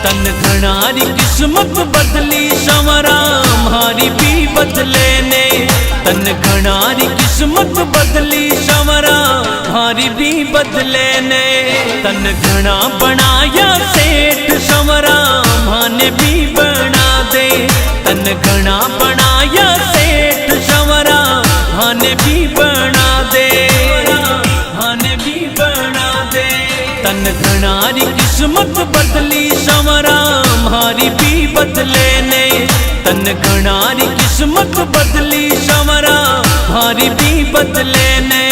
तन घणारी किस्मत बदली संवरा हमारी भी बदले ने। तन घणारी किस्मत बदली संवरा हमारी भी बदले ने। तन घना बनाया सेठ संवरा माने भी बना दे। तन घना बनाया सेठ संवरा माने भी बना दे। माने भी बना दे। तन घणारी किस्मत बदली संवरा हमारी भी बदले ने। तन घणारी किस्मत बदली संवरा हमारी भी बदले ने।